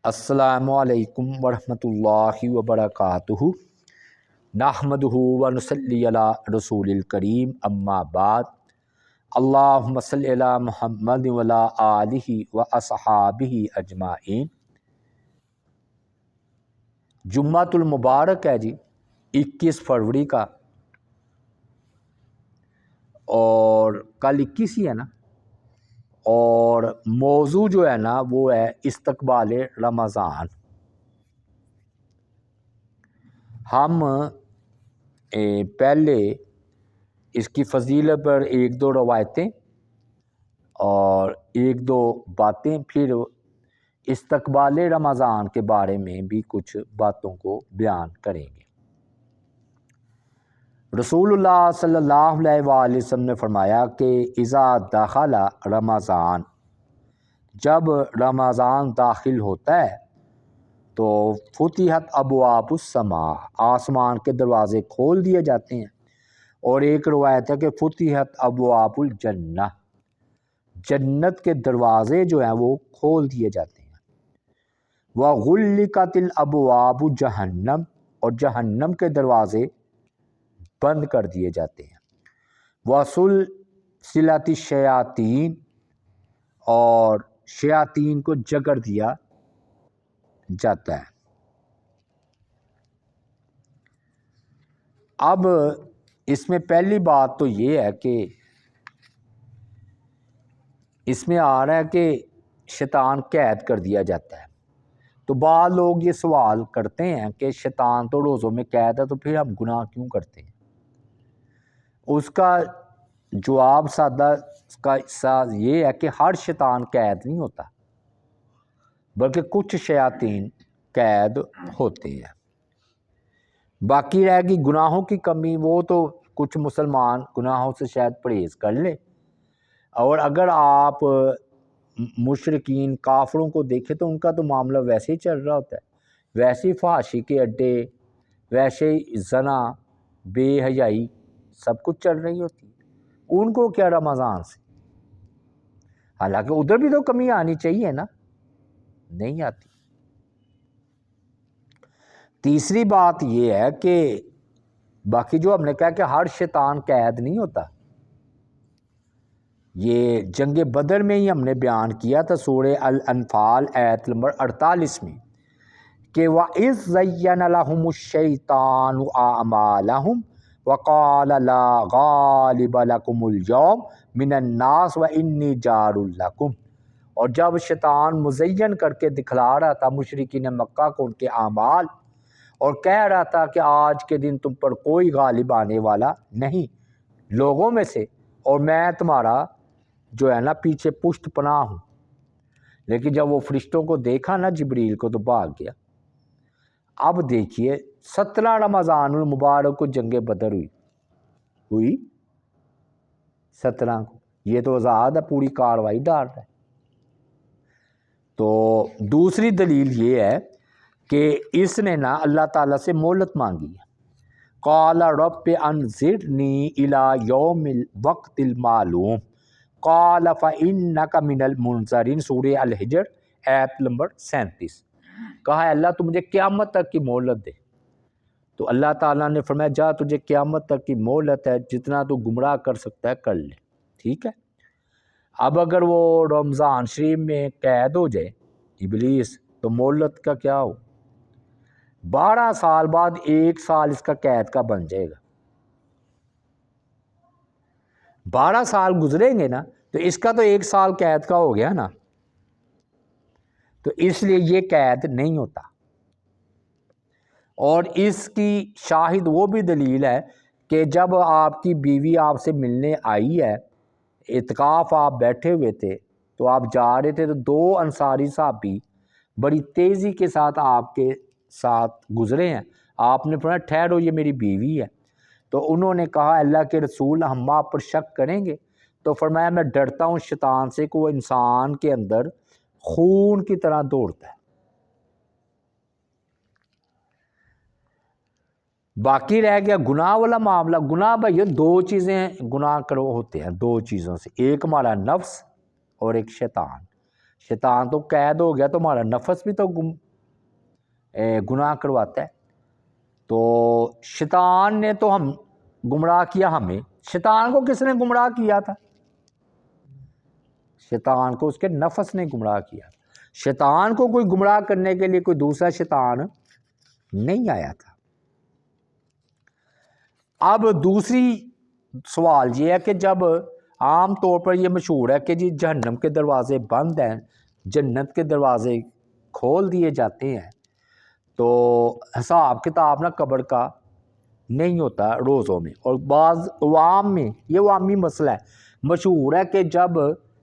السلام علیکم ورحمۃ اللہ وبرکاتہ نحمدہ ونصلی علی رسول الکریم اما بعد اللہم صلی علی محمد وعلی آلہ واصحابہ اجمعین۔ جمعۃ المبارک ہے جی 21 فروری کا، اور کل 21 ہی ہے نا، اور موضوع جو ہے نا وہ ہے استقبال رمضان۔ ہم پہلے اس کی فضیلت پر ایک دو روایتیں اور ایک دو باتیں، پھر استقبال رمضان کے بارے میں بھی کچھ باتوں کو بیان کریں گے۔ رسول اللہ صلی اللہ علیہ وآلہ وسلم نے فرمایا کہ اذا دخل رمضان، جب رمضان داخل ہوتا ہے تو فتحت ابواب السماء، آسمان کے دروازے کھول دیے جاتے ہیں، اور ایک روایت ہے کہ فتحت ابواب الجنہ، جنت کے دروازے جو ہیں وہ کھول دیے جاتے ہیں۔ وغلقت الابواب جہنم، اور جہنم کے دروازے بند کر دیے جاتے ہیں۔ وسلسلۃ الشیاطین، اور شیاطین کو جکڑ دیا جاتا ہے۔ اب اس میں پہلی بات تو یہ ہے کہ اس میں آ رہا ہے کہ شیطان قید کر دیا جاتا ہے۔ تو بعض لوگ یہ سوال کرتے ہیں کہ شیطان تو روزوں میں قید ہے، تو پھر ہم گناہ کیوں کرتے ہیں؟ اس کا جواب سادہ یہ ہے کہ ہر شیطان قید نہیں ہوتا، بلکہ کچھ شیاطین قید ہوتے ہیں۔ باقی رہ گی گناہوں کی کمی، وہ تو کچھ مسلمان گناہوں سے شاید پرہیز کر لے، اور اگر آپ مشرکین کافروں کو دیکھیں تو ان کا تو معاملہ ویسے ہی چل رہا ہوتا ہے، ویسے ہی فحاشی کے اڈے، ویسے ہی زنا، بے حیائی سب کچھ چل رہی ہوتی ہے۔ ان کو کیا رمضان سے؟ حالانکہ ادھر بھی تو کمی آنی چاہیے نا، نہیں آتی۔ تیسری بات یہ ہے کہ باقی جو ہم نے کہا کہ ہر شیطان قید نہیں ہوتا، یہ جنگ بدر میں ہی ہم نے بیان کیا تھا سورہ الانفال آیت نمبر 48 میں کہ وَإِذْ زَيَّنَ لَهُمُ الشَّيْطَانُ أَعْمَالَهُمْ وَقَالَ لَا غَالِبَ لَكُمُ الْيَوْمَ مِنَ النَّاسِ وَإِنِّي جَارٌ لَكُمْ، اور جب شیطان مزین کر کے دکھلا رہا تھا مشرکین مکہ کو ان کے اعمال، اور کہہ رہا تھا کہ آج کے دن تم پر کوئی غالب آنے والا نہیں لوگوں میں سے، اور میں تمہارا جو ہے نا پیچھے پشت پناہ ہوں، لیکن جب وہ فرشتوں کو دیکھا نا جبریل کو تو بھاگ گیا۔ اب دیکھیے 17 رمضان المبارک کو جنگ بدر ہوئی 17 کو، یہ تو آزاد ہے، پوری کاروائی ڈال رہا ہے۔ تو دوسری دلیل یہ ہے کہ اس نے نا اللہ تعالیٰ سے مہلت مانگی ہے۔ قال رب انظرنی الی یوم الوقت المعلوم قال فإنک من المنظرین، سورہ الحجر آیت نمبر 37۔ کہا ہے اللہ تو مجھے قیامت تک کی مہلت دے، تو اللہ تعالیٰ نے فرمایا جا تجھے قیامت تک کی مہلت ہے، جتنا تو گمراہ کر سکتا ہے کر لے، ٹھیک ہے۔ اب اگر وہ رمضان شریف میں قید ہو جائے ابلیس، تو مہلت کا کیا ہو؟ 12 سال بعد 1 سال اس کا قید کا بن جائے گا۔ 12 سال گزریں گے نا تو اس کا تو 1 سال قید کا ہو گیا نا، تو اس لیے یہ قید نہیں ہوتا۔ اور اس کی شاہد وہ بھی دلیل ہے کہ جب آپ کی بیوی آپ سے ملنے آئی ہے، اعتکاف آپ بیٹھے ہوئے تھے تو آپ جا رہے تھے، تو 2 انصاری صحابی بڑی تیزی کے ساتھ آپ کے ساتھ گزرے ہیں، آپ نے فرمایا ٹھہرو یہ میری بیوی ہے، تو انہوں نے کہا اللہ کے رسول ہم آپ پر شک کریں گے؟ تو فرمایا میں ڈرتا ہوں شیطان سے کہ وہ انسان کے اندر خون کی طرح دوڑتا ہے۔ باقی رہ گیا گناہ والا معاملہ۔ گناہ بھائی 2 چیزیں گناہ کرو ہوتے ہیں، 2 چیزوں سے، ایک ہمارا نفس اور ایک شیطان۔ شیطان تو قید ہو گیا، تمہارا نفس بھی تو گناہ کرواتا ہے. تو شیطان نے تو ہم گمراہ کیا ہمیں. شیطان کو کس نے گمراہ کیا تھا؟ شیطان کو اس کے نفس نے گمراہ کیا. شیطان کو کوئی گمراہ کرنے کے لیے کوئی دوسرا شیطان نہیں آیا تھا. اب دوسری سوال یہ ہے کہ جب عام طور پر یہ مشہور ہے کہ جی جہنم کے دروازے بند ہیں، جنت کے دروازے کھول دیے جاتے ہیں، تو حساب کتاب نہ قبر کا نہیں ہوتا روزوں میں. اور بعض عوام میں یہ عوامی مسئلہ ہے، مشہور ہے کہ جب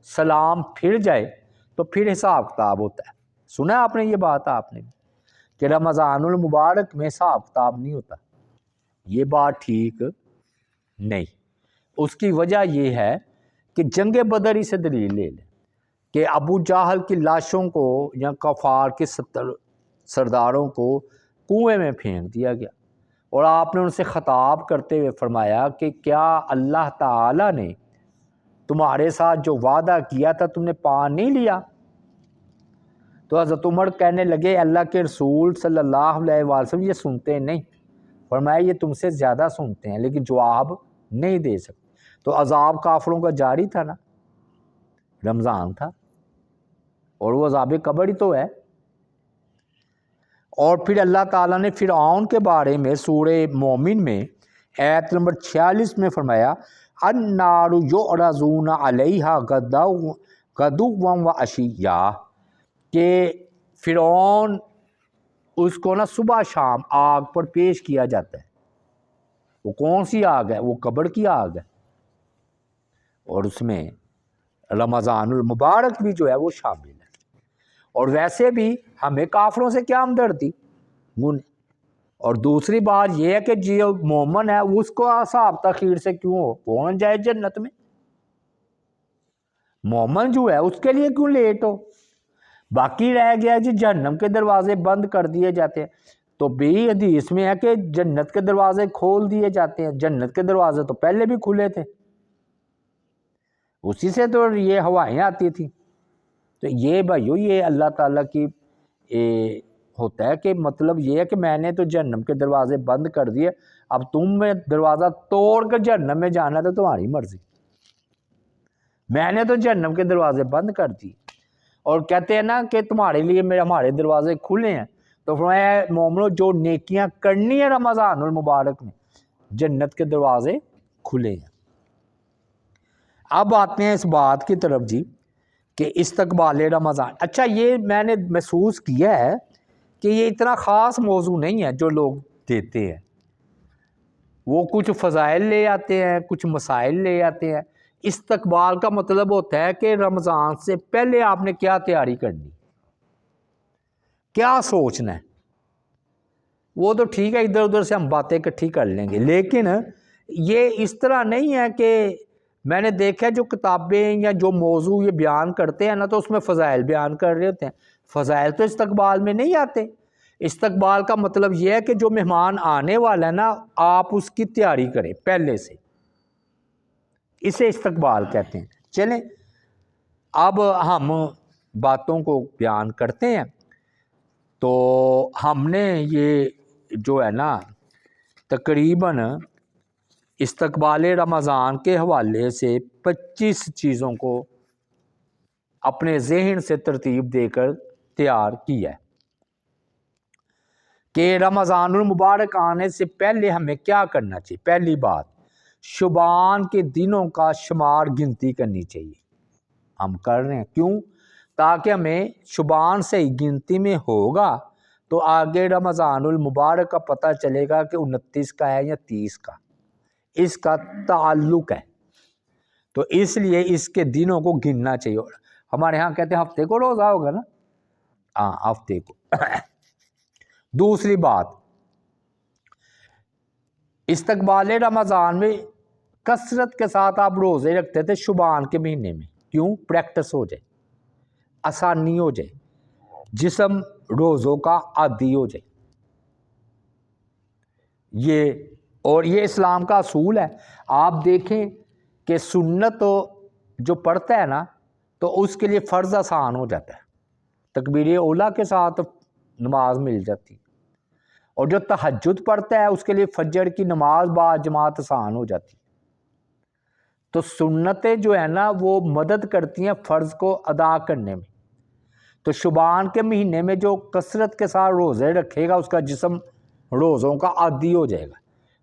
سلام پھر جائے تو پھر حساب کتاب ہوتا ہے. سنا آپ نے یہ بات آپ نے کہ رمضان المبارک میں حساب کتاب نہیں ہوتا؟ یہ بات ٹھیک نہیں. اس کی وجہ یہ ہے کہ جنگ بدر ہی سے دلیل لے لیں کہ ابو جہل کی لاشوں کو یا کفار کے سرداروں کو کنویں میں پھینک دیا گیا، اور آپ نے ان سے خطاب کرتے ہوئے فرمایا کہ کیا اللہ تعالی نے تمہارے ساتھ جو وعدہ کیا تھا تم نے پا نہیں لیا؟ تو حضرت عمر کہنے لگے اللہ کے رسول صلی اللہ علیہ وسلم یہ سنتے نہیں. فرمایا یہ تم سے زیادہ سنتے ہیں لیکن جواب نہیں دے سکتے. تو عذاب کافروں کا جاری تھا نا، رمضان تھا، اور وہ عذاب قبر ہی تو ہے. اور پھر اللہ تعالیٰ نے فرعون کے بارے میں سورہ مومن میں آیت نمبر 46 میں فرمایا النار یعرضون علیہا غدوا وعشیا، کہ فرعون اس کو نا صبح شام آگ پر پیش کیا جاتا ہے. وہ کون سی آگ ہے؟ وہ قبر کی آگ ہے، اور اس میں رمضان المبارک بھی جو ہے وہ شامل ہے. اور ویسے بھی ہمیں کافروں سے کیا ہمدردی. اور دوسری بات یہ ہے کہ جو مومن ہے اس کو حساب تاخیر سے کیوں ہو، کون جائے جنت میں؟ مومن جو ہے اس کے لیے کیوں لیٹ ہو؟ باقی رہ گیا جی جہنم کے دروازے بند کر دیے جاتے ہیں، تو بھی حدیث میں ہے کہ جنت کے دروازے کھول دیے جاتے ہیں. جنت کے دروازے تو پہلے بھی کھلے تھے، اسی سے تو یہ ہوائیں آتی تھیں. تو یہ بھائیو یہ اللہ تعالیٰ کی ہوتا ہے کہ مطلب یہ ہے کہ میں نے تو جہنم کے دروازے بند کر دیے، اب تم میں دروازہ توڑ کر جہنم میں جانا تو تمہاری مرضی. میں نے تو جہنم کے دروازے بند کر دی، اور کہتے ہیں نا کہ تمہارے لیے ہمارے دروازے کھلے ہیں. تو فرمایا مومنو جو نیکیاں کرنی ہے رمضان المبارک میں، جنت کے دروازے کھلے ہیں. اب آتے ہیں اس بات کی طرف جی کہ استقبال رمضان. اچھا یہ میں نے محسوس کیا ہے کہ یہ اتنا خاص موضوع نہیں ہے جو لوگ دیتے ہیں. وہ کچھ فضائل لے آتے ہیں، کچھ مسائل لے آتے ہیں. استقبال کا مطلب ہوتا ہے کہ رمضان سے پہلے آپ نے کیا تیاری کرنی، کیا سوچنا ہے. وہ تو ٹھیک ہے ادھر ادھر سے ہم باتیں اکٹھی کر لیں گے، لیکن یہ اس طرح نہیں ہے کہ میں نے دیکھا جو کتابیں یا جو موضوع یہ بیان کرتے ہیں نا تو اس میں فضائل بیان کر رہے ہوتے ہیں. فضائل تو استقبال میں نہیں آتے. استقبال کا مطلب یہ ہے کہ جو مہمان آنے والا ہے نا آپ اس کی تیاری کریں پہلے سے، اسے استقبال کہتے ہیں. چلیں اب ہم باتوں کو بیان کرتے ہیں. تو ہم نے یہ جو ہے نا تقریباً استقبال رمضان کے حوالے سے 25 چیزوں کو اپنے ذہن سے ترتیب دے کر تیار کیا ہے کہ رمضان المبارک آنے سے پہلے ہمیں کیا کرنا چاہیے. پہلی بات شعبان کے دنوں کا شمار گنتی کرنی چاہیے. ہم کر رہے ہیں کیوں؟ تاکہ ہمیں شعبان سے گنتی میں ہوگا تو آگے رمضان المبارک کا پتہ چلے گا کہ 29 کا ہے یا 30 کا، اس کا تعلق ہے. تو اس لیے اس کے دنوں کو گننا چاہیے. ہمارے ہاں کہتے ہیں ہفتے کو روزہ ہوگا نا، ہاں ہفتے کو. دوسری بات استقبال رمضان میں کثرت کے ساتھ آپ روزے رکھتے تھے شعبان کے مہینے میں. کیوں؟ پریکٹس ہو جائے، آسانی ہو جائے، جسم روزوں کا عادی ہو جائے. یہ اسلام کا اصول ہے. آپ دیکھیں کہ سنت جو پڑھتا ہے نا تو اس کے لیے فرض آسان ہو جاتا ہے، تکبیر اولیٰ کے ساتھ نماز مل جاتی ہے۔ اور جو تہجد پڑھتا ہے اس کے لیے فجر کی نماز با جماعت آسان ہو جاتی ہے۔ تو سنتیں جو ہے نا وہ مدد کرتی ہیں فرض کو ادا کرنے میں۔ تو شعبان کے مہینے میں جو کثرت کے ساتھ روزے رکھے گا اس کا جسم روزوں کا عادی ہو جائے گا،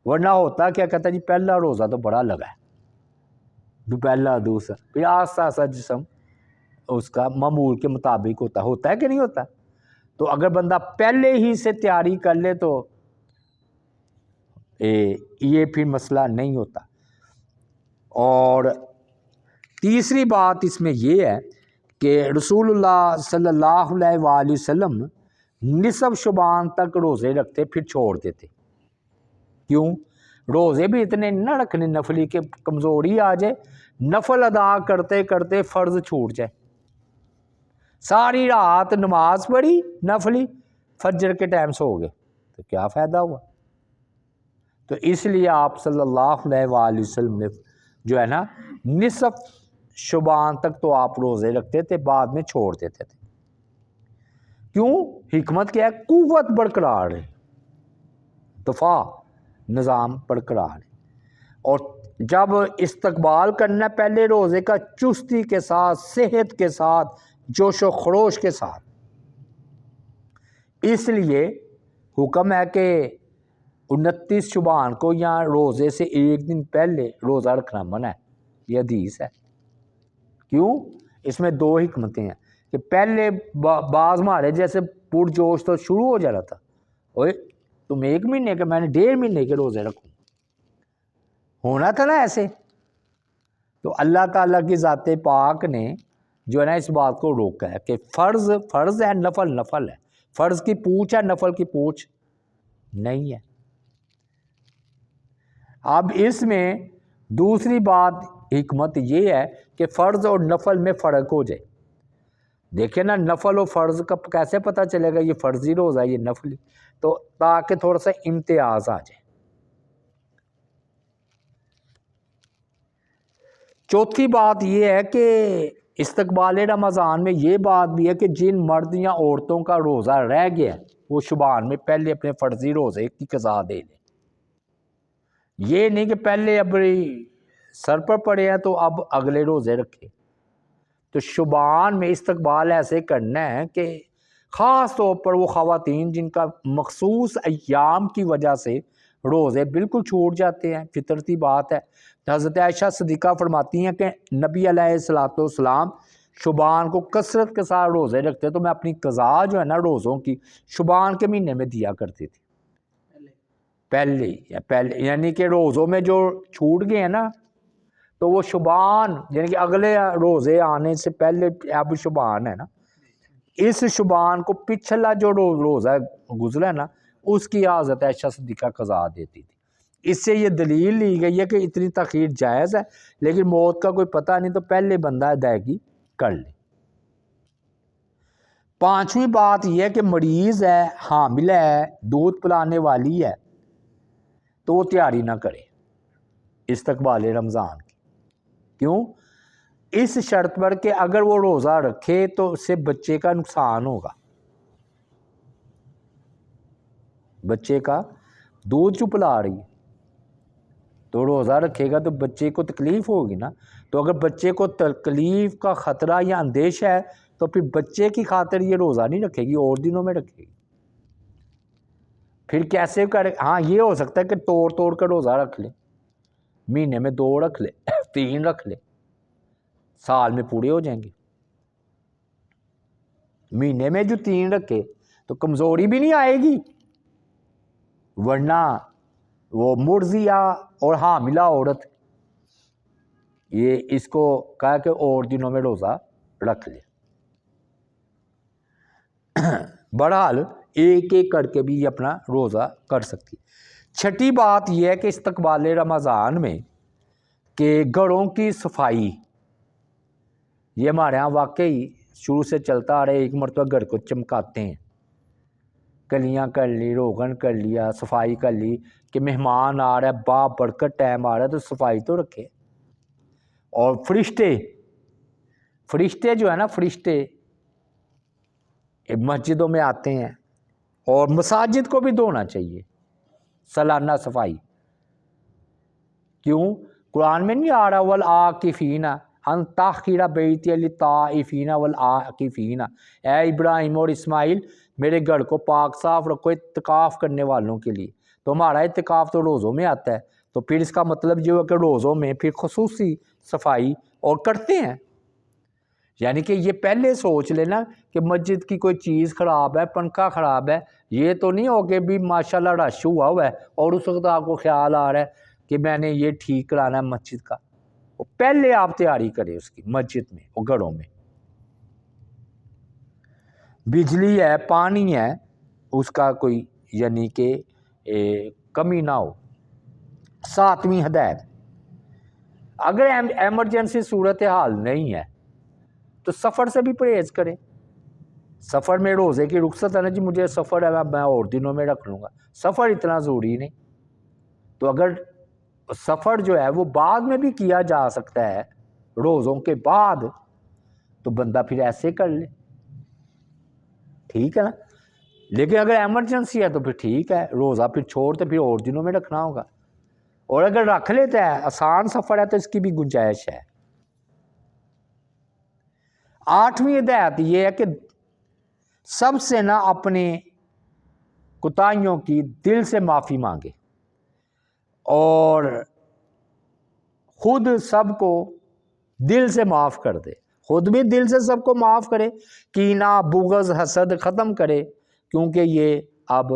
ورنہ ہوتا کیا کہتا ہے جی پہلا روزہ تو بڑا لگا ہے، پہلا دوسرا، پھر آہستہ آہستہ جسم اس کا معمول کے مطابق ہوتا ہے کہ نہیں ہوتا؟ تو اگر بندہ پہلے ہی سے تیاری کر لے تو یہ پھر مسئلہ نہیں ہوتا۔ اور تیسری بات اس میں یہ ہے کہ رسول اللہ صلی اللہ علیہ وآلہ وسلم نصف شعبان تک روزے رکھتے پھر چھوڑ دیتے۔ کیوں؟ روزے بھی اتنے نہ رکھنے نفلی کے کمزوری آ جائے، نفل ادا کرتے کرتے فرض چھوٹ جائے، ساری رات نماز پڑھی نفلی، فجر کے ٹائم سو گئے تو کیا فائدہ ہوا؟ تو اس لیے آپ صلی اللہ علیہ وآلہ وسلم نے جو ہے نا نصف شعبان تک تو آپ روزے رکھتے تھے، بعد میں چھوڑ دیتے تھے۔ کیوں؟ حکمت کیا ہے؟ قوت برقرار ہے، دفاع نظام برقرار ہے۔ اور جب استقبال کرنا پہلے روزے کا چستی کے ساتھ، صحت کے ساتھ، جوش و خروش کے ساتھ، اس لیے حکم ہے کہ 29 شعبان کو یا روزے سے ایک دن پہلے روزہ رکھنا منع ہے، یہ حدیث ہے۔ کیوں؟ اس میں دو حکمتیں ہیں کہ پہلے بعض ہمارے جیسے پرجوش تو شروع ہو جا رہا تھا، اوے تم 1 مہینے کے، میں نے 1.5 مہینے کے روزے رکھوں، ہونا تھا نا ایسے۔ تو اللہ تعالیٰ کی ذات پاک نے جو ہے نا اس بات کو روکا ہے کہ فرض فرض ہے، نفل نفل ہے، فرض کی پوچھ ہے، نفل کی پوچھ نہیں ہے۔ اب اس میں دوسری بات حکمت یہ ہے کہ فرض اور نفل میں فرق ہو جائے۔ دیکھیں نا نفل و فرض کا کیسے پتہ چلے گا یہ فرضی روزہ ہے یہ نفلی؟ تو تاکہ تھوڑا سا امتیاز آ جائے۔ چوتھی بات یہ ہے کہ استقبال رمضان میں یہ بات بھی ہے کہ جن مرد یا عورتوں کا روزہ رہ گیا وہ شعبان میں پہلے اپنے فرضی روزے کی قضا دے لیں۔ یہ نہیں کہ پہلے اب سر پر پڑے ہیں تو اب اگلے روزے رکھے۔ تو شعبان میں استقبال ایسے کرنا ہے کہ خاص طور پر وہ خواتین جن کا مخصوص ایام کی وجہ سے روزے بالکل چھوٹ جاتے ہیں، فطرتی بات ہے۔ حضرت عائشہ صدیقہ فرماتی ہیں کہ نبی علیہ السلام شعبان کو کثرت کے ساتھ روزے رکھتے تو میں اپنی قضا جو ہے نا روزوں کی شعبان کے مہینے میں دیا کرتی تھی، پہلے یعنی کہ روزوں میں جو چھوٹ گئے ہیں نا تو وہ شعبان یعنی کہ اگلے روزے آنے سے پہلے اب شعبان ہے نا، اس شعبان کو پچھلا جو روزہ گزرا ہے نا اس کی حضرت عائشہ صدیقہ قضا دیتی تھی۔ اس سے یہ دلیل لی گئی ہے کہ اتنی تاخیر جائز ہے، لیکن موت کا کوئی پتہ نہیں تو پہلے بندہ ادائیگی کر لے۔ پانچویں بات یہ ہے کہ مریض ہے، حامل ہے، دودھ پلانے والی ہے تو وہ تیاری نہ کرے استقبال رمضان کی۔ کیوں؟ اس شرط پر کہ اگر وہ روزہ رکھے تو اس سے بچے کا نقصان ہوگا، بچے کا دودھ جو پلا رہی ہے تو روزہ رکھے گا تو بچے کو تکلیف ہوگی نا۔ تو اگر بچے کو تکلیف کا خطرہ یا اندیشہ ہے تو پھر بچے کی خاطر یہ روزہ نہیں رکھے گی، اور دنوں میں رکھے گی۔ پھر کیسے کرے؟ ہاں یہ ہو سکتا ہے کہ توڑ کر روزہ رکھ لے، مہینے میں 2 رکھ لے 3 رکھ لے، سال میں پورے ہو جائیں گے۔ مہینے میں جو 3 رکھے تو کمزوری بھی نہیں آئے گی، ورنہ وہ مرضیہ اور حاملہ عورت یہ اس کو کہا کہ اور دنوں میں روزہ رکھ لے۔ بہرحال ایک ایک کر کے بھی اپنا روزہ کر سکتی۔ چھٹی بات یہ ہے کہ استقبال رمضان میں کہ گھروں کی صفائی، یہ ہمارے ہاں واقعی شروع سے چلتا آ رہا ہے، ایک مرتبہ گھر کو چمکاتے ہیں، کلیاں کر لی، روغن کر لیا، صفائی کر لی کہ مہمان آ رہا ہے، با برکت ٹائم آ رہا ہے تو صفائی تو رکھے۔ اور فرشتے جو ہے نا فرشتے مسجدوں میں آتے ہیں، اور مساجد کو بھی دھونا چاہیے سالانہ صفائی۔ کیوں؟ قرآن میں نہیں آ رہا والعاکفین ان تاخیر بیتی للطائفین والعاکفین، اے ابراہیم اور اسماعیل میرے گھر کو پاک صاف رکھو اعتکاف کرنے والوں کے لیے۔ تو ہمارا اعتکاف تو روزوں میں آتا ہے، تو پھر اس کا مطلب یہ ہے کہ روزوں میں پھر خصوصی صفائی اور کرتے ہیں۔ یعنی کہ یہ پہلے سوچ لینا کہ مسجد کی کوئی چیز خراب ہے، پنکھا خراب ہے، یہ تو نہیں ہو کہ بھی ماشاءاللہ رش ہوا ہے اور اس وقت آپ کو خیال آ رہا ہے کہ میں نے یہ ٹھیک کرانا ہے مسجد کا۔ وہ پہلے آپ تیاری کریں اس کی مسجد میں اور گھروں میں۔ بجلی ہے، پانی ہے، اس کا کوئی یعنی کہ کمی نہ ہو۔ 7ویں ہدایت، اگر ایمرجنسی صورتحال نہیں ہے تو سفر سے بھی پرہیز کریں۔ سفر میں روزے کی رخصت ہے نا جی، مجھے سفر ہے میں اور دنوں میں رکھ لوں گا، سفر اتنا ضروری نہیں۔ تو اگر سفر جو ہے وہ بعد میں بھی کیا جا سکتا ہے روزوں کے بعد، تو بندہ پھر ایسے کر لے، ٹھیک ہے نا۔ لیکن اگر ایمرجنسی ہے تو پھر ٹھیک ہے، روزہ پھر چھوڑ تو پھر اور دنوں میں رکھنا ہوگا۔ اور اگر رکھ لیتا ہے، آسان سفر ہے، تو اس کی بھی گنجائش ہے۔ 8ویں ہدایت یہ ہے کہ سب سے نہ اپنے کوتاہیوں کی دل سے معافی مانگے، اور خود سب کو دل سے معاف کر دے، خود بھی دل سے سب کو معاف کرے، کینہ بغض حسد ختم کرے۔ کیونکہ یہ اب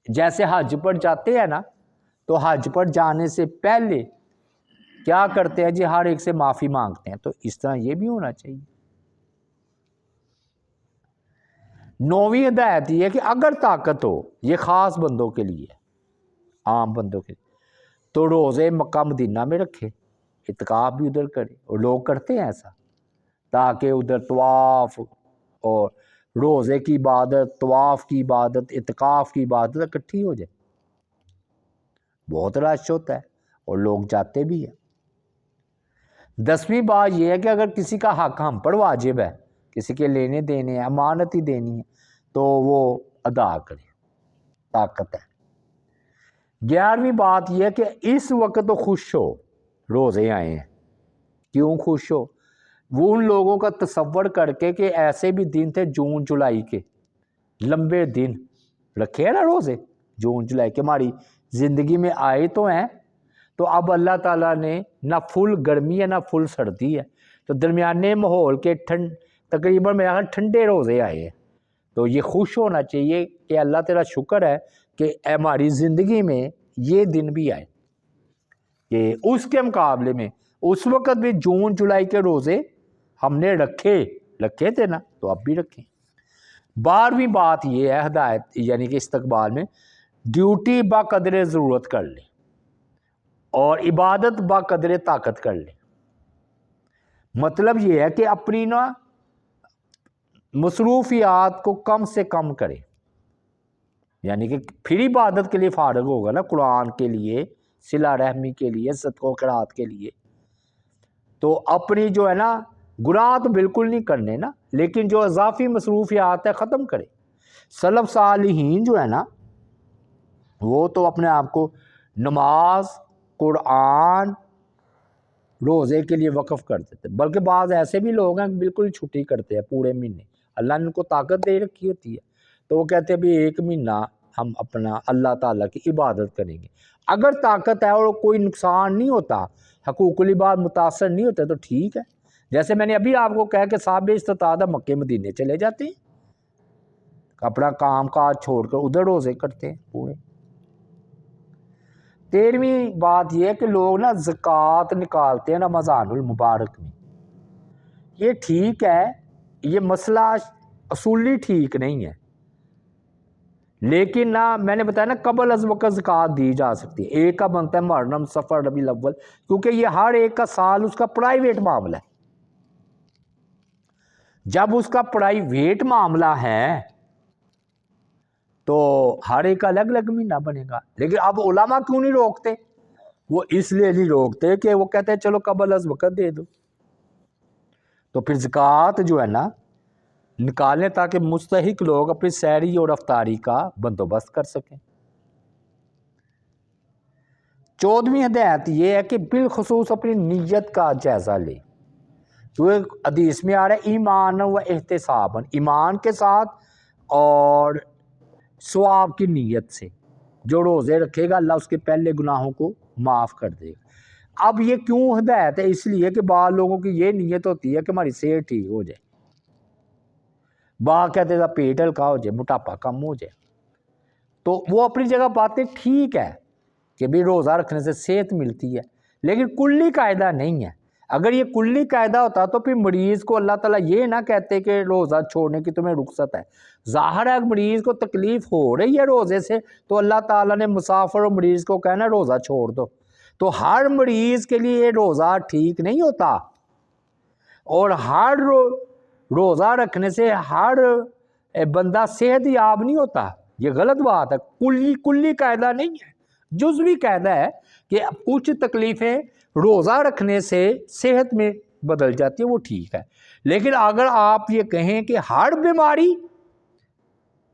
جیسے حج پر جاتے ہیں نا، تو حج پر جانے سے پہلے کیا کرتے ہیں جی، ہر ایک سے معافی مانگتے ہیں، تو اس طرح یہ بھی ہونا چاہیے۔ 9ویں ہدایت یہ ہے کہ اگر طاقت ہو، یہ خاص بندوں کے لیے، عام بندوں کے لیے، تو روزے مکہ مدینہ میں رکھے، اعتکاف بھی ادھر کرے، اور لوگ کرتے ہیں ایسا، تاکہ ادھر طواف اور روزے کی عبادت، طواف کی عبادت، اعتکاف کی عبادت اکٹھی ہو جائے۔ بہت رش ہوتا ہے اور لوگ جاتے بھی ہیں۔ 10ویں بات یہ ہے کہ اگر کسی کا حق ہم پر واجب ہے، کسی کے لینے دینے ہیں، امانت ہی دینی ہے، تو وہ ادا کرے، طاقت ہے۔ 11ویں بات یہ ہے کہ اس وقت تو خوش ہو، روزے آئے ہیں، کیوں خوش ہو؟ وہ ان لوگوں کا تصور کر کے کہ ایسے بھی دن تھے جون جولائی کے، لمبے دن رکھے ہیں نا روزے جون جولائی کے، ہماری زندگی میں آئے تو ہیں، تو اب اللہ تعالیٰ نے نہ فل گرمی ہے نہ فل سردی ہے، تو درمیانے ماحول کے تقریباً میرا خیال ٹھنڈے روزے آئے ہیں۔ تو یہ خوش ہونا چاہیے کہ اللہ تیرا شکر ہے کہ ہماری زندگی میں یہ دن بھی آئے، کہ اس کے مقابلے میں اس وقت بھی جون جولائی کے روزے ہم نے رکھے تھے نا، تو اب بھی رکھیں۔ 12ویں بات یہ ہے ہدایت یعنی کہ استقبال میں، ڈیوٹی با قدر ضرورت کر لے، اور عبادت با قدر طاقت کر لے۔ مطلب یہ ہے کہ اپنی نا مصروفیات کو کم سے کم کرے، یعنی کہ پھر عبادت کے لیے فارغ ہوگا نا، قرآن کے لیے، صلہ رحمی کے لیے، صدقہ و خیرات کے لیے، تو اپنی جو ہے نا گناہ تو بالکل نہیں کرنے نا، لیکن جو اضافی مصروفیات ہے ختم کرے۔ سلف صالحین جو ہے نا، وہ تو اپنے آپ کو نماز، قرآن، روزے کے لیے وقف کر دیتے، بلکہ بعض ایسے بھی لوگ ہیں بالکل چھٹی کرتے ہیں پورے مہینے، اللہ نے ان کو طاقت دے رکھی ہوتی ہے، تو وہ کہتے ہیں بھی 1 مہینہ ہم اپنا اللہ تعالیٰ کی عبادت کریں گے۔ اگر طاقت ہے اور کوئی نقصان نہیں ہوتا، حقوق العباد متاثر نہیں ہوتے، تو ٹھیک ہے۔ جیسے میں نے ابھی آپ کو کہا کہ صاحب استطاعت مکے مدینے چلے جاتے ہیں، اپنا کام کاج چھوڑ کر ادھر روزے کرتے ہیں پورے۔ 13ویں بات یہ ہے کہ لوگ نا زکوٰۃ نکالتے ہیں رمضان المبارک میں، یہ ٹھیک ہے، یہ مسئلہ اصولی ٹھیک نہیں ہے، لیکن نہ میں نے بتایا نا قبل از وقت زکوٰۃ دی جا سکتی ہے۔ ایک کا بنتا ہے محرم، صفر، ربیع الاول، کیونکہ یہ ہر ایک کا سال اس کا پرائیویٹ معاملہ ہے۔ جب اس کا پرائیویٹ معاملہ ہے تو ہر ایک الگ الگ مہینہ بنے گا، لیکن اب علماء کیوں نہیں روکتے؟ وہ اس لیے نہیں روکتے کہ وہ کہتے ہیں چلو قبل از وقت دے دو۔ تو پھر زکوٰۃ جو ہے نا نکالیں تاکہ مستحق لوگ اپنی سحری اور افطاری کا بندوبست کر سکیں۔ 14ویں ہدایت یہ ہے کہ بالخصوص اپنی نیت کا جائزہ لیں۔ تو ایک حدیث میں آ رہا ہے ایمان و احتساباً، ایمان کے ساتھ اور ثواب کی نیت سے جو روزے رکھے گا اللہ اس کے پہلے گناہوں کو معاف کر دے گا۔ اب یہ کیوں ہدایت ہے؟ اس لیے کہ بعض لوگوں کی یہ نیت ہوتی ہے کہ ہماری صحت ٹھیک ہو جائے، بعض کہتے ہیں پیٹ ہلکا ہو جائے، موٹاپا کم ہو جائے۔ تو وہ اپنی جگہ باتیں ٹھیک ہے کہ بھی روزہ رکھنے سے صحت ملتی ہے، لیکن کلی قاعدہ نہیں ہے۔ اگر یہ کلی قاعدہ ہوتا تو پھر مریض کو اللہ تعالیٰ یہ نہ کہتے کہ روزہ چھوڑنے کی تمہیں رخصت ہے۔ ظاہر ہے مریض کو تکلیف ہو رہی ہے روزے سے، تو اللہ تعالیٰ نے مسافر اور مریض کو کہنا روزہ چھوڑ دو۔ تو ہر مریض کے لیے روزہ ٹھیک نہیں ہوتا، اور ہر روزہ رکھنے سے ہر بندہ صحت یاب نہیں ہوتا، یہ غلط بات ہے۔ کلی قاعدہ نہیں ہے، جزوی قاعدہ ہے کہ کچھ تکلیفیں روزہ رکھنے سے صحت میں بدل جاتی ہے، وہ ٹھیک ہے۔ لیکن اگر آپ یہ کہیں کہ ہر بیماری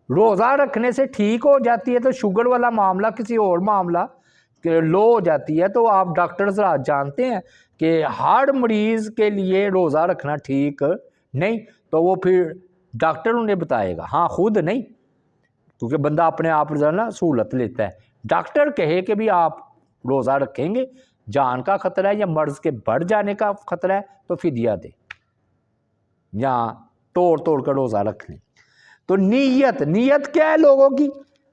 روزہ رکھنے سے ٹھیک ہو جاتی ہے، تو شوگر والا معاملہ کسی اور معاملہ کہ لو ہو جاتی ہے، تو آپ ڈاکٹر حضرات جانتے ہیں کہ ہر مریض کے لیے روزہ رکھنا ٹھیک نہیں، تو وہ پھر ڈاکٹر انہیں بتائے گا، ہاں خود نہیں، کیونکہ بندہ اپنے آپ نا سہولت لیتا ہے۔ ڈاکٹر کہے کہ بھی آپ روزہ رکھیں گے، جان کا خطرہ ہے یا مرض کے بڑھ جانے کا خطرہ ہے تو فدیہ دے یا توڑ کر روزہ رکھ لیں۔ تو نیت کیا ہے لوگوں کی؟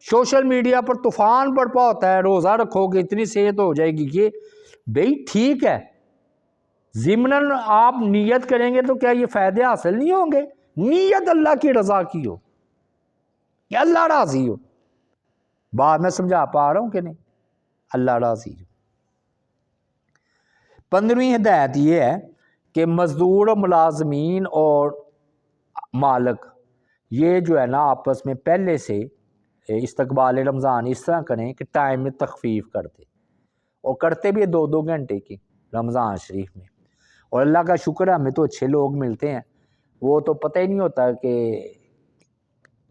سوشل میڈیا پر طوفان برپا ہوتا ہے، روزہ رکھو گے اتنی صحت ہو جائے گی، یہ بھئی ٹھیک ہے، ضمناً آپ نیت کریں گے تو کیا یہ فائدے حاصل نہیں ہوں گے؟ نیت اللہ کی رضا کی ہو کہ اللہ راضی ہو، بعد میں سمجھا پا رہا ہوں کہ نہیں، اللہ راضی ہو۔ 15ویں ہدایت یہ ہے کہ مزدور و ملازمین اور مالک یہ جو ہے نا آپس میں پہلے سے استقبال رمضان اس طرح کریں کہ ٹائم میں تخفیف کر دیں، اور کرتے بھی 2 گھنٹے کی رمضان شریف میں۔ اور اللہ کا شکر ہے ہمیں تو اچھے لوگ ملتے ہیں، وہ تو پتہ ہی نہیں ہوتا کہ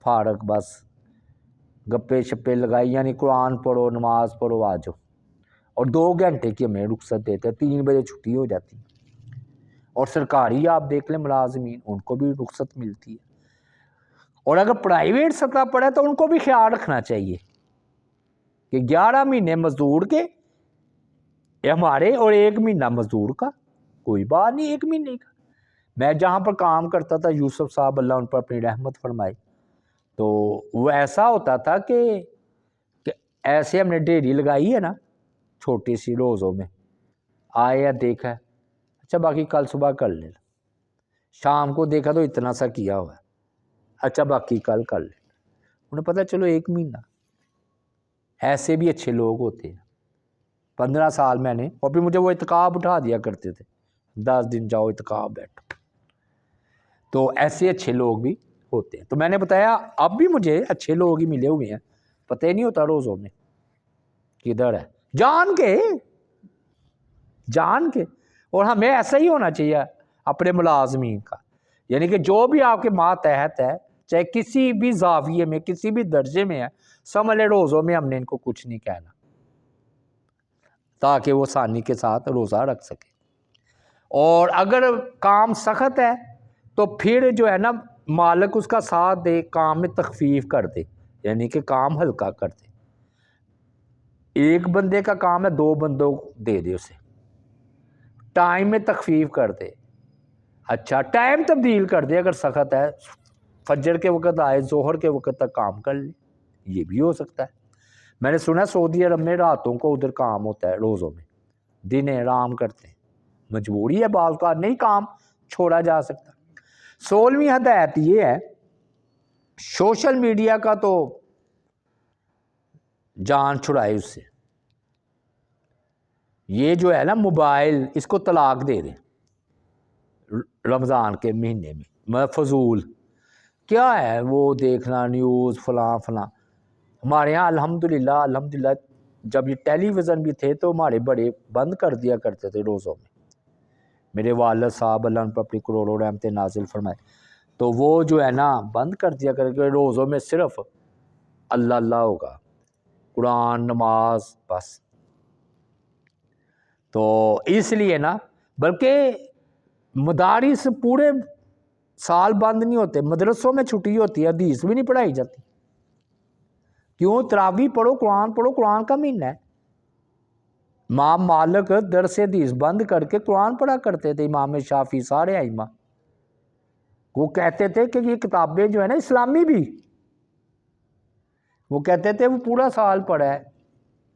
فارغ بس گپے شپے لگائی، یعنی قرآن پڑھو نماز پڑھو آ جاؤ، اور 2 گھنٹے کی ہمیں رخصت دیتے ہیں، 3 بجے چھٹی ہو جاتی ہے۔ اور سرکاری آپ دیکھ لیں ملازمین، ان کو بھی رخصت ملتی ہے۔ اور اگر پرائیویٹ سطح پر ہے تو ان کو بھی خیال رکھنا چاہیے کہ 11 مہینے مزدور کے ہمارے اور 1 مہینہ مزدور کا، کوئی بات نہیں 1 مہینے کا۔ میں جہاں پر کام کرتا تھا، یوسف صاحب اللہ ان پر اپنی رحمت فرمائے، تو وہ ایسا ہوتا تھا کہ ایسے ہم نے ڈیری لگائی ہے نا چھوٹی سی روزوں میں، آیا دیکھا اچھا باقی کل صبح کر لینا، شام کو دیکھا تو اتنا سا کیا ہوا ہے، اچھا باقی کل کر لینا، انہیں پتہ چلو 1 مہینہ۔ ایسے بھی اچھے لوگ ہوتے ہیں۔ 15 سال میں نے، اور پھر مجھے وہ اعتکاف اٹھا دیا کرتے تھے، 10 دن جاؤ اعتکاف بیٹھو، تو ایسے اچھے لوگ بھی ہوتے ہیں۔ تو میں نے بتایا اب بھی مجھے اچھے لوگ ہی ملے ہوئے ہیں، پتہ ہی نہیں ہوتا روزوں میں کدھر ہے، جان کے۔ اور ہمیں ایسا ہی ہونا چاہیے اپنے ملازمین کا، یعنی کہ جو بھی آپ کے ماتحت ہے، چاہے کسی بھی زاویے میں کسی بھی درجے میں ہے، سمجھ لے روزوں میں ہم نے ان کو کچھ نہیں کہنا، تاکہ وہ آسانی کے ساتھ روزہ رکھ سکے۔ اور اگر کام سخت ہے تو پھر جو ہے نا مالک اس کا ساتھ دے، کام میں تخفیف کر دے، یعنی کہ کام ہلکا کر دے۔ 1 بندے کا کام ہے 2 بندوں دے دے اسے، ٹائم میں تخفیف کر دے، اچھا ٹائم تبدیل کر دے، اگر سخت ہے فجر کے وقت آئے ظہر کے وقت تک کام کر لے، یہ بھی ہو سکتا ہے۔ میں نے سنا سعودی عرب میں راتوں کو ادھر کام ہوتا ہے، روزوں میں دن آرام کرتے ہیں، مجبوری ہے، بعض کا نہیں کام چھوڑا جا سکتا۔ 16ویں ہدایت یہ ہے سوشل میڈیا کا تو جان چھڑائے اس سے، یہ جو ہے نا موبائل، اس کو طلاق دے دیں رمضان کے مہینے میں، فضول کیا ہے وہ دیکھنا نیوز فلاں فلاں۔ ہمارے ہاں الحمدللہ جب یہ ٹیلی ویژن بھی تھے تو ہمارے بڑے بند کر دیا کرتے تھے روزوں میں میرے والد صاحب اللہ ان پر اپنی کروڑوں رحمتیں نازل فرمائے، تو وہ جو ہے نا بند کر دیا کر کے روزوں میں صرف اللہ اللہ ہوگا، قرآن نماز بس۔ تو اس لیے نا، بلکہ مدارس پورے سال بند نہیں ہوتے، مدرسوں میں چھٹی ہوتی ہے، حدیث بھی نہیں پڑھائی جاتی۔ کیوں؟ تراویح پڑھو، قرآن کا مہینہ ہے۔ امام مالک درس حدیث بند کر کے قرآن پڑھا کرتے تھے، امام شافعی سارے ائمہ، وہ کہتے تھے کہ یہ کتابیں جو ہے نا اسلامی بھی، وہ کہتے تھے وہ پورا سال پڑھا ہے،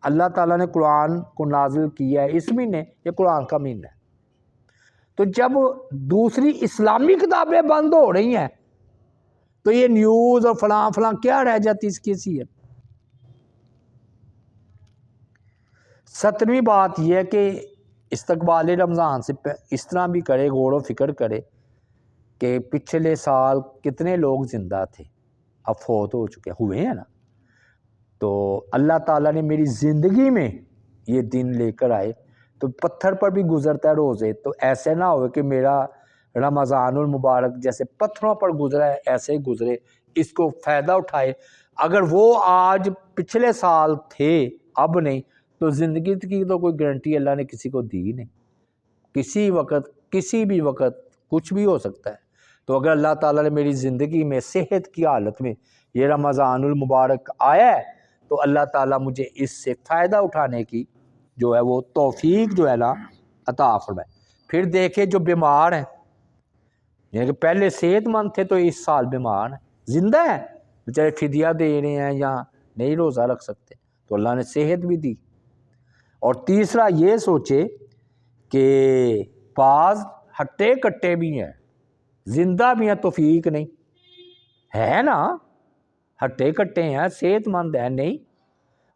اللہ تعالیٰ نے قرآن کو نازل کیا ہے اس مہینے، یہ قرآن کا مہینہ ہے۔ تو جب دوسری اسلامی کتابیں بند ہو رہی ہیں تو یہ نیوز اور فلاں فلاں کیا رہ جاتی اس کی حیثیت۔ 7ویں بات یہ ہے کہ استقبال رمضان سے اس طرح بھی کرے، غور و فکر کرے کہ پچھلے سال کتنے لوگ زندہ تھے، اب فوت ہو چکے ہوئے ہیں نا، تو اللہ تعالیٰ نے میری زندگی میں یہ دن لے کر آئے، تو پتھر پر بھی گزرتا ہے روزے، تو ایسے نہ ہو کہ میرا رمضان المبارک جیسے پتھروں پر گزرا ہے ایسے ہی گزرے، اس کو فائدہ اٹھائے۔ اگر وہ آج پچھلے سال تھے اب نہیں، تو زندگی کی تو کوئی گارنٹی اللہ نے کسی کو دی نہیں، کسی وقت کسی بھی وقت کچھ بھی ہو سکتا ہے۔ تو اگر اللہ تعالیٰ نے میری زندگی میں صحت کی حالت میں یہ رمضان المبارک آیا ہے، تو اللہ تعالیٰ مجھے اس سے فائدہ اٹھانے کی جو ہے وہ توفیق جو ہے نا عطا فرمائے۔ پھر دیکھے جو بیمار ہیں، یعنی کہ پہلے صحت مند تھے تو اس سال بیمار ہیں، زندہ ہیں بیچارے، فدیہ دے رہے ہیں یا نہیں روزہ رکھ سکتے، تو اللہ نے صحت بھی دی۔ اور تیسرا یہ سوچے کہ بعض ہٹے کٹے بھی ہیں، زندہ بھی ہیں، توفیق نہیں ہے نا، ہٹے کٹے ہیں، صحت مند ہیں نہیں۔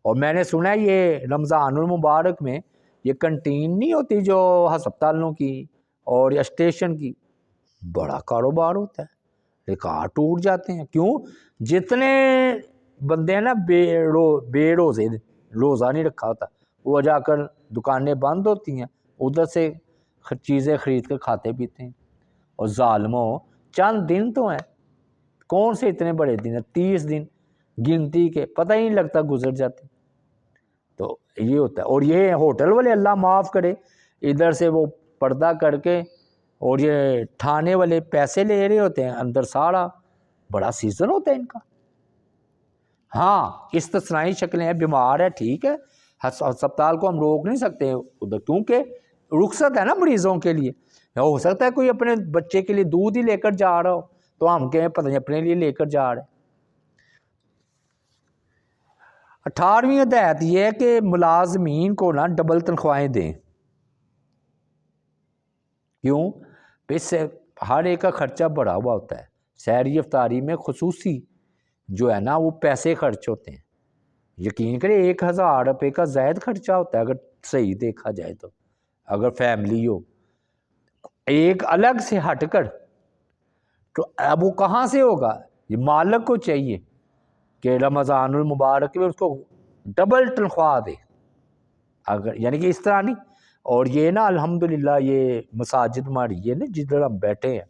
اور میں نے سنا ہے یہ رمضان المبارک میں یہ کنٹین نہیں ہوتی جو ہسپتالوں کی اور یا اسٹیشن کی، بڑا کاروبار ہوتا ہے، ریکارڈ ٹوٹ جاتے ہیں۔ کیوں؟ جتنے بندے ہیں نا بے روزے، روزہ نہیں رکھا ہوتا، وہ جا کر دکانیں بند ہوتی ہیں، ادھر سے چیزیں خرید کر کھاتے پیتے ہیں۔ اور ظالموں، چند دن تو ہیں، کون سے اتنے بڑے دن ہیں، 30 دن گنتی کے پتہ ہی نہیں لگتا گزر جاتے۔ تو یہ ہوتا ہے۔ اور یہ ہوٹل والے اللہ معاف کرے، ادھر سے وہ پردہ کر کے اور یہ تھانے والے پیسے لے رہے ہوتے ہیں، اندر سارا بڑا سیزن ہوتا ہے ان کا۔ ہاں استثنائی شکلیں ہیں، بیمار ہے ٹھیک ہے، ہسپتال کو ہم روک نہیں سکتے ادھر، کیونکہ رخصت ہے نا مریضوں کے لیے، ہو سکتا ہے کوئی اپنے بچے کے لیے دودھ ہی لے کر جا رہا ہو، تو ہم کہیں پتہ نہیں اپنے لیے لے کر جا رہے ہیں۔ 18ویں ہدایت یہ ہے کہ ملازمین کو نا ڈبل تنخواہیں دیں۔ کیوں؟ اس سے ہر ایک کا خرچہ بڑھا ہوا ہوتا ہے، سحری افطاری میں خصوصی جو ہے نا وہ پیسے خرچ ہوتے ہیں، یقین کریں 1000 روپے کا زائد خرچہ ہوتا ہے اگر صحیح دیکھا جائے تو، اگر فیملی ہو ایک الگ سے ہٹ کر، تو اب وہ کہاں سے ہوگا؟ یہ مالک کو چاہیے کہ رمضان المبارک میں اس کو ڈبل تنخواہ دے، اگر یعنی کہ اس طرح نہیں۔ اور یہ نا الحمدللہ یہ مساجد ہماری یہ نا جدھر ہم بیٹھے ہیں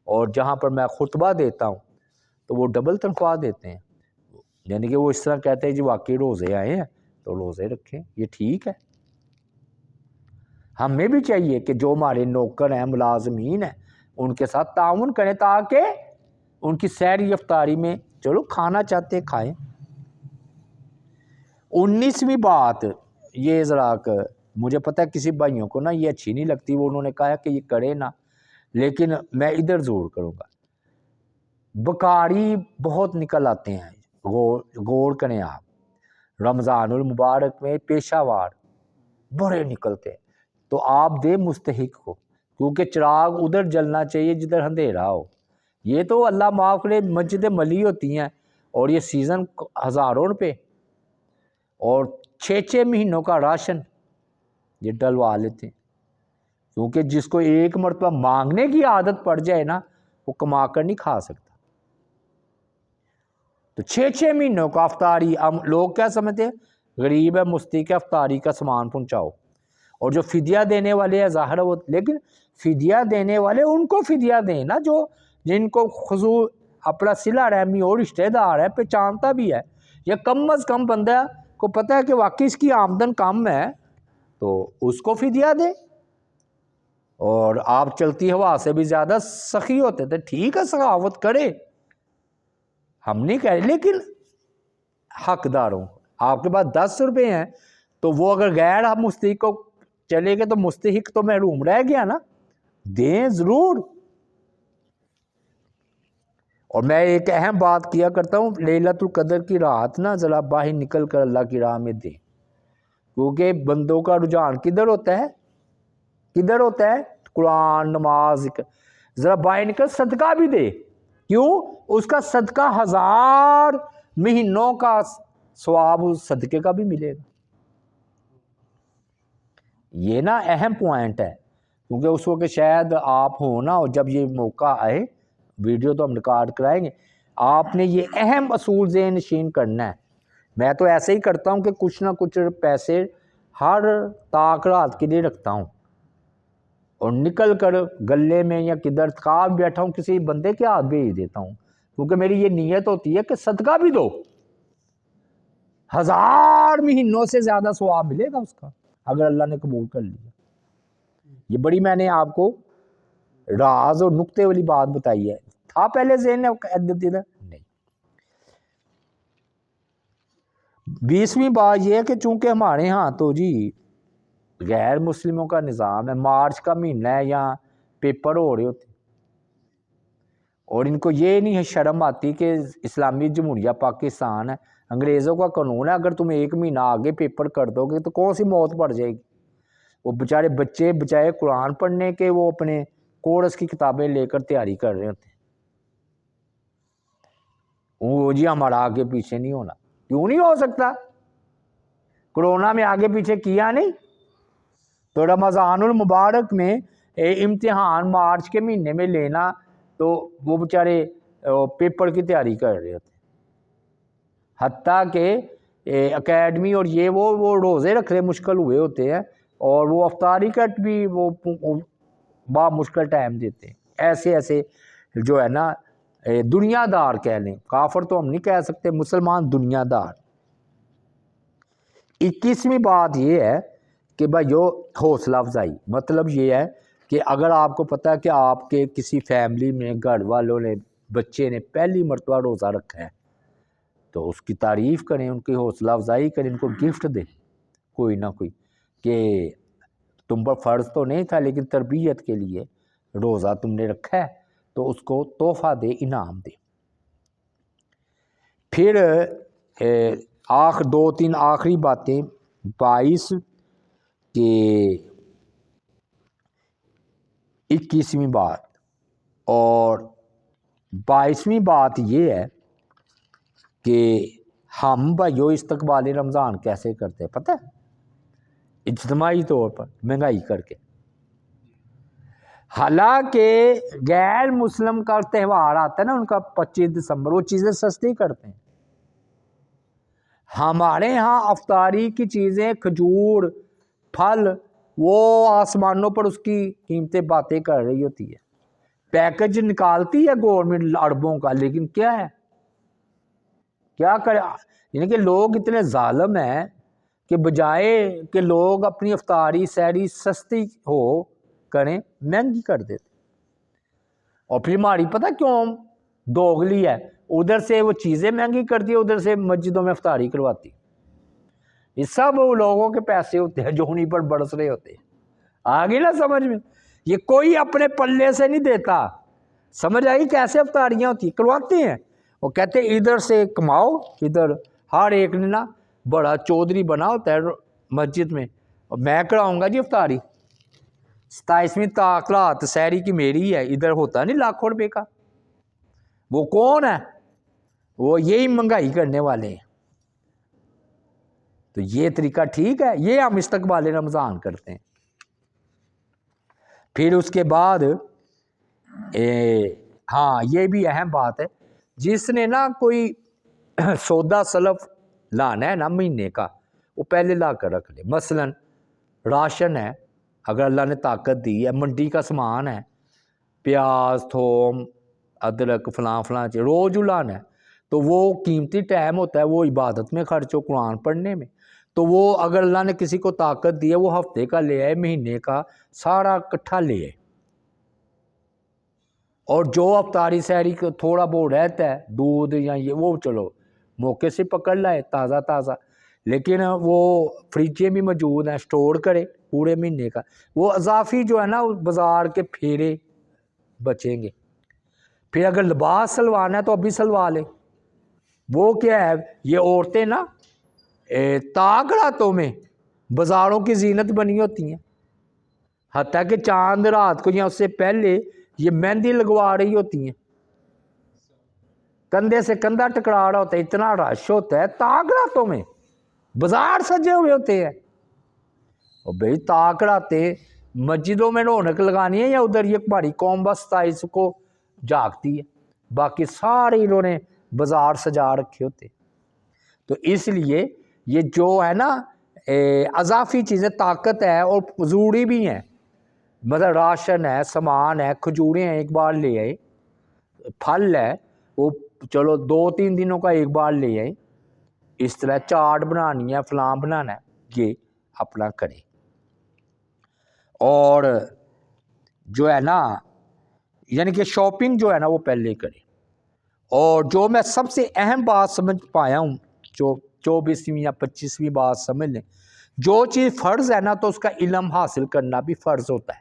اور جہاں پر میں خطبہ دیتا ہوں تو وہ ڈبل تنخواہ دیتے ہیں، یعنی کہ وہ اس طرح کہتے ہیں جی واقعی روزے آئے ہیں تو روزے رکھیں، یہ ٹھیک ہے۔ ہمیں بھی چاہیے کہ جو ہمارے نوکر ہیں، ملازمین ہیں، ان کے ساتھ تعاون کریں تاکہ ان کی سحری افطاری میں چلو کھانا چاہتے کھائیں۔ 19ویں بات یہ ذرا مجھے پتہ ہے کسی بھائیوں کو نا یہ اچھی نہیں لگتی، وہ انہوں نے کہا کہ یہ کرے نا، لیکن میں ادھر ضرور کروں گا۔ بکاری بہت نکل آتے ہیں، غور کریں آپ، رمضان المبارک میں پیشہ وار بڑے نکلتے ہیں، تو آپ دے مستحق کو، کیونکہ چراغ ادھر جلنا چاہیے جدھر اندھیرا ہو۔ یہ تو اللہ معاف کرے مسجد ملی ہوتی ہیں اور یہ سیزن ہزاروں روپے اور 6 مہینوں کا راشن یہ ڈلوا لیتے ہیں، کیونکہ جس کو ایک مرتبہ مانگنے کی عادت پڑ جائے نا وہ کما کر نہیں کھا سکتا۔ تو 6 مہینوں کا افطاری، ہم لوگ کیا سمجھتے ہیں غریب ہے مستحق ہے افطاری کا سامان پہنچاؤ، اور جو فدیہ دینے والے ہیں ظاہر ہے وہ، لیکن فدیہ دینے والے ان کو فدیہ دیں نا جو جن کو خضوع اپنا صلہ رحمی اور رشتہ دار ہے، پہچانتا بھی ہے، یا کم از کم بندہ کو پتہ ہے کہ واقعی اس کی آمدن کم ہے تو اس کو فدیہ دے۔ اور آپ چلتی ہوا سے بھی زیادہ سخی ہوتے تھے، ٹھیک ہے سخاوت کرے، ہم نہیں کہہ رہے، لیکن حقداروں، آپ کے پاس 10 روپے ہیں تو وہ اگر غیر مستحق کو چلے گئے تو مستحق تو محروم رہ گیا نا، دیں ضرور۔ اور میں ایک اہم بات کیا کرتا ہوں، لیلۃ القدر کی رات نا ذرا باہر نکل کر اللہ کی راہ میں دیں، کیونکہ بندوں کا رجحان کدھر ہوتا ہے؟ کدھر ہوتا ہے؟ قرآن، نماز، ذرا باہر نکل صدقہ بھی دے، کیوں؟ اس کا صدقہ 1000 مہینوں کا ثواب اس صدقے کا بھی ملے گا۔ یہ نا اہم پوائنٹ ہے، کیونکہ اس وقت شاید آپ ہو نا، اور جب یہ موقع آئے ویڈیو تو ہم ریکارڈ کرائیں گے، آپ نے یہ اہم اصول ذہن نشین کرنا ہے۔ میں تو ایسے ہی کرتا ہوں کہ کچھ نہ کچھ پیسے ہر طاق رات کے لیے رکھتا ہوں، اور نکل کر گلے میں یا کدھر خواب بیٹھا ہوں کسی بندے کے ہاتھ بھیج دیتا ہوں، کیونکہ میری یہ نیت ہوتی ہے کہ صدقہ بھی دو، 1000 مہینوں سے زیادہ ثواب ملے گا اس کا اگر اللہ نے قبول کر لیا۔ یہ بڑی میں نے آپ کو راز اور نقطے والی بات بتائی ہے، تھا پہلے ذہن نہیں۔ 20ویں بات یہ ہے کہ چونکہ ہمارے ہاں تو جی غیر مسلموں کا نظام ہے، مارچ کا مہینہ ہے، یہاں پیپر ہو رہے ہوتے، اور ان کو یہ نہیں شرم آتی کہ اسلامی جمہوریہ پاکستان ہے، انگریزوں کا قانون ہے، اگر تم 1 مہینہ آگے پیپر کر دو گے تو کون سی موت پڑ جائے گی۔ وہ بیچارے بچے بجائے قرآن پڑھنے کے وہ اپنے کورس کی کتابیں لے کر تیاری کر رہے ہوتے ہیں۔ وہ جی ہمارا آگے پیچھے نہیں ہونا، کیوں نہیں ہو سکتا؟ کرونا میں آگے پیچھے کیا نہیں، تو رمضان المبارک میں امتحان مارچ کے مہینے میں لینا، تو وہ بیچارے پیپر کی تیاری کر رہے ہوتے ہیں، حتیٰ کہ اکیڈمی اور یہ وہ روزے رکھ رہے مشکل ہوئے ہوتے ہیں، اور وہ افطاری کٹ بھی وہ با مشکل ٹائم دیتے ہیں۔ ایسے جو ہے نا دنیا دار کہہ لیں، کافر تو ہم نہیں کہہ سکتے، مسلمان دنیا دار۔ 21ویں بات یہ ہے کہ بھائی حوصلہ افزائی، مطلب یہ ہے کہ اگر آپ کو پتہ ہے کہ آپ کے کسی فیملی میں گھر والوں نے بچے نے پہلی مرتبہ روزہ رکھا ہے تو اس کی تعریف کریں، ان کی حوصلہ افزائی کریں، ان کو گفٹ دیں کوئی نہ کوئی، کہ تم پر فرض تو نہیں تھا لیکن تربیت کے لیے روزہ تم نے رکھا ہے، تو اس کو تحفہ دے، انعام دے۔ پھر 2-3 آخری باتیں، 22 کہ 21ویں بات، اور 22ویں بات یہ ہے کہ ہم بھائیو استقبال رمضان کیسے کرتے ہیں پتہ ہے؟ اجتماعی طور پر مہنگائی کر کے۔ حالانکہ غیر مسلم کا تہوار آتا ہے نا ان کا 25 دسمبر، وہ چیزیں سستی کرتے ہیں، ہمارے ہاں افطاری کی چیزیں کھجور پھل وہ آسمانوں پر اس کی قیمتیں باتیں کر رہی ہوتی ہے، پیکج نکالتی ہے گورنمنٹ اربوں کا، لیکن کیا ہے، کیا کرے، یعنی کہ لوگ اتنے ظالم ہیں کہ بجائے کہ لوگ اپنی افطاری سحری سستی ہو کریں، مہنگی کر دیتے۔ اور پھر ہماری پتہ کیوں دوغلی ہے، ادھر سے وہ چیزیں مہنگی کرتی ہے، ادھر سے مسجدوں میں افطاری کرواتی، یہ سب وہ لوگوں کے پیسے ہوتے ہیں جو انہیں پر برس رہے ہوتے ہیں۔ آگے نا سمجھ میں، یہ کوئی اپنے پلے سے نہیں دیتا، سمجھ آئی کیسے افطاریاں ہوتی کرواتے ہیں، وہ کہتے ہیں ادھر سے کماؤ، ادھر ہر ایک نے نا بڑا چودھری بنا ہوتا ہے مسجد میں، اور میں کراؤں گا جی افطاری، 27ویں تاخلات سحری کی میری ہے، ادھر ہوتا نہیں لاکھوں روپے کا۔ وہ کون ہے؟ وہ یہی مہنگائی کرنے والے ہیں۔ تو یہ طریقہ ٹھیک ہے، یہ ہم استقبال رمضان کرتے ہیں۔ پھر اس کے بعد ہاں یہ بھی اہم بات ہے، جس نے نا کوئی سودا سلف لانا ہے نا مہینے کا، وہ پہلے لا کر رکھ لے۔ مثلا راشن ہے، اگر اللہ نے طاقت دی ہے، منڈی کا سامان ہے، پیاز، تھوم، ادرک، فلاں فلاں چیز روز الانا ہے، تو وہ قیمتی ٹائم ہوتا ہے، وہ عبادت میں خرچ ہو، قرآن پڑھنے میں، تو وہ اگر اللہ نے کسی کو طاقت دی ہے وہ ہفتے کا لے آئے، مہینے کا سارا اکٹھا لے آئے، اور جو افطاری سحری کو تھوڑا بہت رہتا ہے دودھ یا یہ وہ چلو موقع سے پکڑ لائے تازہ تازہ، لیکن وہ فریجیں بھی موجود ہیں، سٹور کرے پورے مہینے کا، وہ اضافی جو ہے نا بازار کے پھیرے بچیں گے۔ پھر اگر لباس سلوانا ہے تو ابھی سلوا لے، وہ کیا ہے، یہ عورتیں نا طاق راتوں میں بازاروں کی زینت بنی ہوتی ہیں، حتیٰ کہ چاند رات کو یا اس سے پہلے یہ مہندی لگوا رہی ہوتی ہیں، کندھے سے کندھا ٹکرا رہا ہوتا ہے، اتنا رش ہوتا ہے، طاق راتوں میں بازار سجے ہوئے ہوتے ہیں۔ اور بھئی طاق راتیں مسجدوں میں رونق لگانی ہے یا ادھر یہ ہماری قوم بس اس کو جاگتی ہے، باقی سارے انہوں نے بازار سجا رکھے ہوتے، تو اس لیے یہ جو ہے نا اضافی چیزیں طاقت ہے اور ضروری بھی ہیں، مطلب راشن ہے، سامان ہے، کھجوریں ہیں ایک بار لے آئے، پھل ہے وہ چلو 2-3 دنوں کا ایک بار لے آئے، اس طرح چاٹ بنانی ہے، فلاں بنانا ہے، یہ اپنا کرے۔ اور جو ہے نا یعنی کہ شاپنگ جو ہے نا وہ پہلے کرے۔ اور جو میں سب سے اہم بات سمجھ پایا ہوں، جو 24ویں یا 25ویں بات سمجھ لیں، جو چیز فرض ہے نا تو اس کا علم حاصل کرنا بھی فرض ہوتا ہے،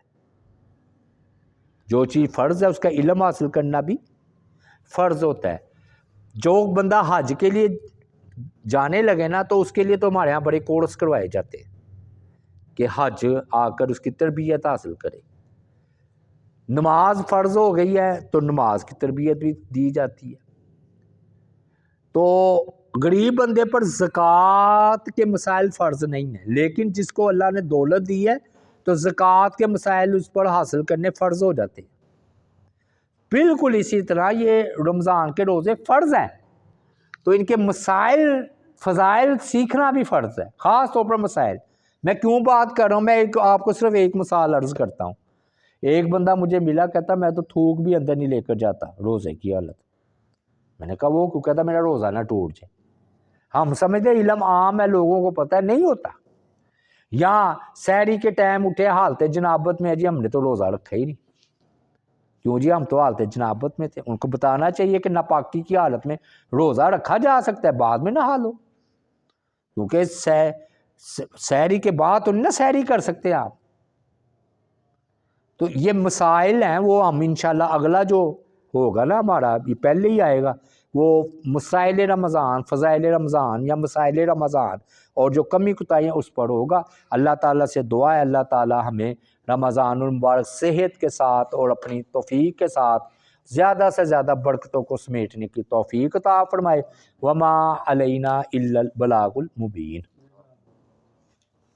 جو چیز فرض ہے اس کا علم حاصل کرنا بھی فرض ہوتا ہے۔ جو بندہ حج کے لیے جانے لگے نا تو اس کے لیے تو ہمارے یہاں بڑے کورس کروائے جاتے ہیں کہ حج آ کر اس کی تربیت حاصل کرے۔ نماز فرض ہو گئی ہے تو نماز کی تربیت بھی دی جاتی ہے۔ تو غریب بندے پر زکوٰۃ کے مسائل فرض نہیں ہیں، لیکن جس کو اللہ نے دولت دی ہے تو زکوٰۃ کے مسائل اس پر حاصل کرنے فرض ہو جاتے ہیں۔ بالکل اسی طرح یہ رمضان کے روزے فرض ہیں، تو ان کے مسائل فضائل سیکھنا بھی فرض ہے، خاص طور پر مسائل۔ میں کیوں بات کر رہا ہوں، میں آپ کو صرف ایک مثال عرض کرتا ہوں۔ ایک بندہ مجھے ملا، کہتا میں تو تھوک بھی اندر نہیں لے کر جاتا روزے کی حالت۔ میں نے کہا وہ کیوں؟ کہتا میرا روزہ نہ ٹوٹ جائے۔ ہم سمجھتے علم عام ہے، لوگوں کو پتہ ہے، نہیں ہوتا۔ یا سحری کے ٹائم اٹھے حالت جنابت میں، جی ہم نے تو روزہ رکھا ہی نہیں، کیوں جی ہم تو حالت جنابت میں تھے۔ ان کو بتانا چاہیے کہ ناپاکی کی حالت میں روزہ رکھا جا سکتا ہے، بعد میں نہا لو، کیونکہ سحری کے بعد تو نہیں نا سحری کر سکتے آپ۔ تو یہ مسائل ہیں، وہ ہم انشاءاللہ اگلا جو ہوگا نا ہمارا، یہ پہلے ہی آئے گا، وہ مسائل رمضان، فضائل رمضان یا مسائل رمضان، اور جو کمی کوتاہیاں اس پر ہوگا۔ اللہ تعالیٰ سے دعا ہے اللہ تعالیٰ ہمیں رمضان المبارک صحت کے ساتھ اور اپنی توفیق کے ساتھ زیادہ سے زیادہ برکتوں کو سمیٹنے کی توفیق عطا فرمائے۔ وما علینا الا البلاغ المبین۔